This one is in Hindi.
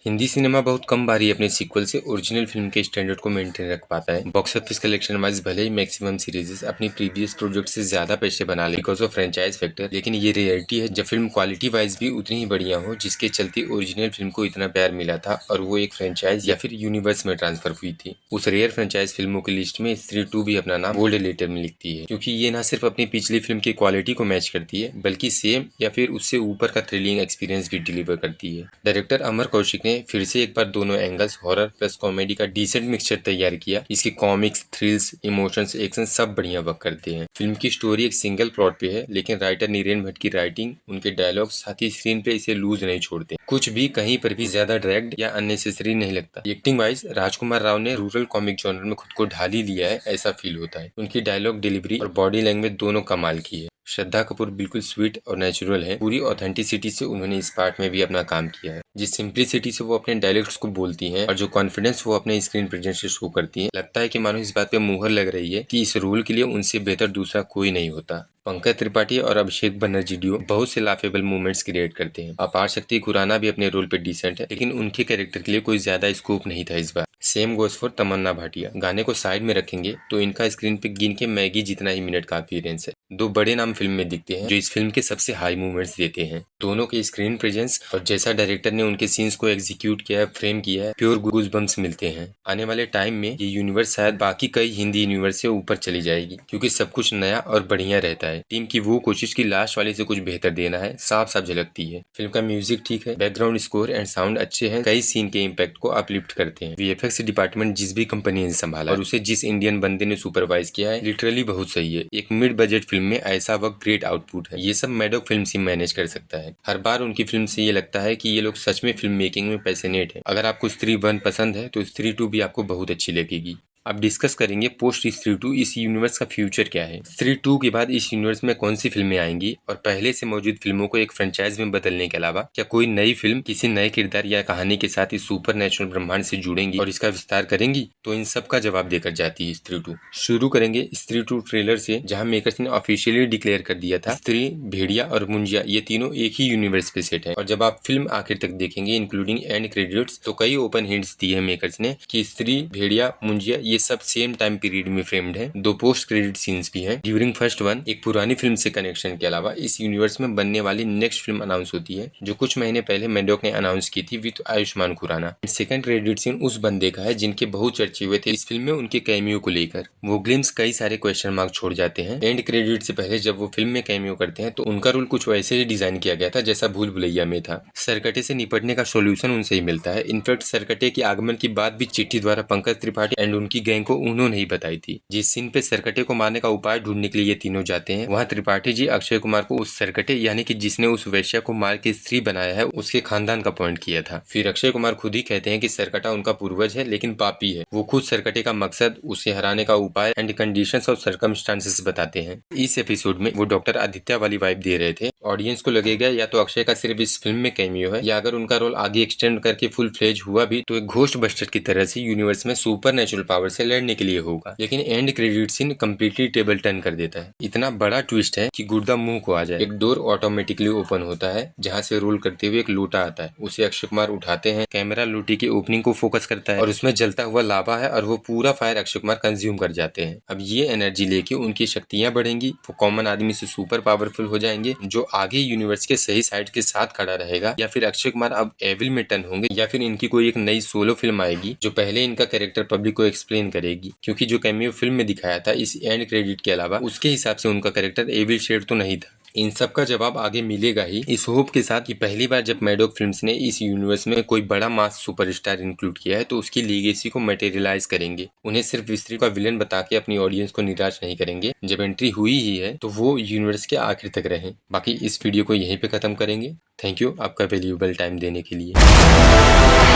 हिंदी सिनेमा बहुत कम बार ही अपने सीक्वल से ओरिजिनल फिल्म के स्टैंडर्ड को मेंटेन रख पाता है। बॉक्स ऑफिस कलेक्शन वाइज भले ही मैक्सिमम सीरीजेस अपनी प्रीवियस प्रोजेक्ट से ज्यादा पैसे बना ले बिकॉज ऑफ फ्रेंचाइज फैक्टर, लेकिन ये रियलिटी है जब फिल्म क्वालिटी वाइज भी उतनी ही बढ़िया हो जिसके चलते ओरिजिनल फिल्म को इतना प्यार मिला था और वो एक फ्रेंचाइज या फिर यूनिवर्स में ट्रांसफर हुई थी। उस रेयर फ्रेंचाइज फिल्मों की लिस्ट में स्त्री 2 भी अपना नाम गोल्ड लेटर में लिखती है, क्योंकि ये न सिर्फ अपनी पिछली फिल्म की क्वालिटी को मैच करती है बल्कि सेम या फिर उससे ऊपर का थ्रिलिंग एक्सपीरियंस भी डिलीवर करती है। डायरेक्टर अमर कौशिक ने फिर से एक बार दोनों एंगल्स हॉरर प्लस कॉमेडी का डिसेंट मिक्सचर तैयार किया। इसके कॉमिक्स, थ्रिल्स, इमोशंस, एक्शन सब बढ़िया वर्क करते हैं। फिल्म की स्टोरी एक सिंगल प्लॉट पे है, लेकिन राइटर नीरेन भट्ट की राइटिंग, उनके डायलॉग साथ ही स्क्रीन पे इसे लूज नहीं छोड़ते। कुछ भी कहीं पर भी ज्यादा ड्रैग्ड या अननेसेसरी नहीं लगता। एक्टिंग वाइज राजकुमार राव ने रूरल कॉमिक जॉनर में खुद को ढाल ही लिया है, ऐसा फील होता है। उनकी डायलॉग डिलीवरी और बॉडी लैंग्वेज दोनों कमाल की है। श्रद्धा कपूर बिल्कुल स्वीट और नेचुरल है। पूरी ऑथेंटिसिटी से उन्होंने इस पार्ट में भी अपना काम किया है। जिस सिंप्लिसिटी से वो अपने डायलॉग्स को बोलती हैं और जो कॉन्फिडेंस वो अपने स्क्रीन प्रेजेंस से शो करती हैं, लगता है कि मानो इस बात पे मुहर लग रही है कि इस रोल के लिए उनसे बेहतर दूसरा कोई नहीं होता। पंकज त्रिपाठी और अभिषेक बनर्जी डियो बहुत से लाफेबल मूवमेंट्स क्रिएट करते हैं। अपार शक्ति खुराना भी अपने रोल पे डिसेंट है, लेकिन उनके कैरेक्टर के लिए कोई ज्यादा स्कोप नहीं था इस बार। सेम गोज फॉर तमन्ना भाटिया। गाने को साइड में रखेंगे तो इनका स्क्रीन पे गिन के मैगी जितना ही मिनट का अपीयरेंस है। दो बड़े नाम फिल्म में दिखते हैं जो इस फिल्म के सबसे हाई मूवमेंट्स देते हैं। दोनों के स्क्रीन प्रेजेंस और जैसा डायरेक्टर ने उनके सीन्स को एग्जीक्यूट किया है, फ्रेम किया है, प्योर गूज़बम्प्स मिलते हैं। आने वाले टाइम में ये यूनिवर्स शायद बाकी कई हिंदी यूनिवर्स से ऊपर चली जाएगी, क्योंकि सब कुछ नया और बढ़िया रहता है। टीम की वो कोशिश की लास्ट वाले से कुछ बेहतर देना है साफ साफ झलकती है। फिल्म का म्यूजिक ठीक है, बैकग्राउंड स्कोर एंड साउंड अच्छे हैं, कई सीन के इम्पैक्ट को अपलिफ्ट करते हैं। वीएफएक्स डिपार्टमेंट जिस भी कंपनी ने संभाला और उसे जिस इंडियन बंदे ने सुपरवाइज किया है, लिटरली बहुत सही है। एक मिड बजट फिल्म में ऐसा वक्त ग्रेट आउटपुट है। ये सब मैडॉक फिल्म ही मैनेज कर सकता है। हर बार उनकी फिल्म से ये लगता है कि ये लोग सच में फिल्म मेकिंग में पैशनेट है। अगर आपको स्त्री 1 पसंद है तो स्त्री 2 भी आपको बहुत अच्छी लगेगी। अब डिस्कस करेंगे पोस्ट स्त्री 2 इस यूनिवर्स का फ्यूचर क्या है। स्त्री 2 के बाद इस यूनिवर्स में कौन सी फिल्में आएंगी और पहले से मौजूद फिल्मों को एक फ्रेंचाइज में बदलने के अलावा क्या कोई नई फिल्म किसी नए किरदार या कहानी के साथ इस सुपर नेचुरल ब्रह्मांड से जुड़ेंगी और इसका विस्तार करेंगी? तो इन सब का जवाब देकर जाती है स्त्री 2। शुरू करेंगे स्त्री 2 ट्रेलर से, जहाँ मेकर्स ने ऑफिशियली डिक्लेयर कर दिया था स्त्री, भेड़िया और मुंजिया ये तीनों एक ही यूनिवर्स पे सेट है। और जब आप फिल्म आखिर तक देखेंगे इंक्लूडिंग एंड क्रेडिट्स, तो कई ओपन हिंट्स दिए हैं मेकर्स ने कि स्त्री, भेड़िया, मुंजिया ये सब सेम टाइम पीरियड में फ्रेम्ड है। दो पोस्ट क्रेडिट सीन्स भी हैं ड्यूरिंग फर्स्ट वन। एक पुरानी फिल्म से कनेक्शन के अलावा इस यूनिवर्स में बनने वाली नेक्स्ट फिल्म अनाउंस होती है, जो कुछ महीने पहले मैडॉक ने अनाउंस की थी with Ayushmann Khurrana. Second credit scene उस बंदे का है जिनके बहुत चर्चे हुए थे इस फिल्म में उनके कैमियो को लेकर। वो ग्लिम्स कई सारे क्वेश्चन मार्क छोड़ जाते हैं। एंड क्रेडिट से पहले जब वो फिल्म में कैमियो करते हैं तो उनका रोल कुछ वैसे ही डिजाइन किया गया था जैसा भूल भुलैया में था। सरकटे से निपटने का सोल्यूशन उनसे ही मिलता है। इनफैक्ट सरकटे के आगमन की बात भी चिट्ठी द्वारा पंकज त्रिपाठी एंड उनकी गैंग को उन्होंने ही बताई थी। जिस सीन पे सरकटे को मारने का उपाय ढूंढने के लिए ये तीनों जाते हैं, वहाँ त्रिपाठी जी अक्षय कुमार को उस सरकटे यानी कि जिसने उस वैश्या को मार के स्त्री बनाया है उसके खानदान का पॉइंट किया था। फिर अक्षय कुमार खुद ही कहते हैं कि सरकटा उनका पूर्वज है लेकिन पापी है। वो खुद सरकटे का मकसद, उसे हराने का उपाय एंड कंडीशंस और सर्कमस्टांसेस बताते हैं। इस एपिसोड में वो डॉक्टर आदित्य वाली वाइब दे रहे थे। ऑडियंस को लगेगा या तो अक्षय का सिर्फ इस फिल्म में कैमियो है, या अगर उनका रोल आगे एक्सटेंड करके फुल फ्लेज हुआ भी तो एक घोस्ट बस्टर की तरह से यूनिवर्स में सुपर नेचुरल पावर से लड़ने के लिए होगा। लेकिन end credit scene completely table turn कर देता है। इतना बड़ा ट्विस्ट है कि गुर्दा मुंह को आ जाए। एक डोर ऑटोमेटिकली ओपन होता है जहाँ से रोल करते हुए एक लोटा आता है, उसे अक्षय कुमार उठाते हैं। कैमरा लोटी की ओपनिंग को फोकस करता है और उसमें जलता हुआ लावा है और वो पूरा फायर अक्षय कुमार कंज्यूम कर जाते हैं। अब ये एनर्जी लेके उनकी शक्तियां बढ़ेंगी, वो कॉमन आदमी से सुपर पावरफुल हो जाएंगे। जो आगे यूनिवर्स के सही साइड के साथ खड़ा रहेगा, या फिर अक्षय कुमार अब एविल में टर्न होंगे, या फिर इनकी कोई एक नई सोलो फिल्म आएगी जो पहले इनका कैरेक्टर पब्लिक को एक्सप्लेन करेगी। क्योंकि जो कैमियो फिल्म में दिखाया था इस एंड क्रेडिट के अलावा, उसके हिसाब से उनका कैरेक्टर एविल शेड तो नहीं था। इन सब का जवाब आगे मिलेगा ही, इस होप के साथ कि पहली बार जब मैडॉक फिल्म्स ने इस यूनिवर्स में कोई बड़ा मास सुपरस्टार इंक्लूड किया है तो उसकी लीगेसी को मटेरियलाइज करेंगे। उन्हें सिर्फ स्त्री का विलेन बता के अपनी ऑडियंस को निराश नहीं करेंगे। जब एंट्री हुई ही है तो वो यूनिवर्स के आखिर तक रहें। बाकी इस वीडियो को यहीं पे खत्म करेंगे। थैंक यू आपका वैल्यूएबल टाइम देने के लिए।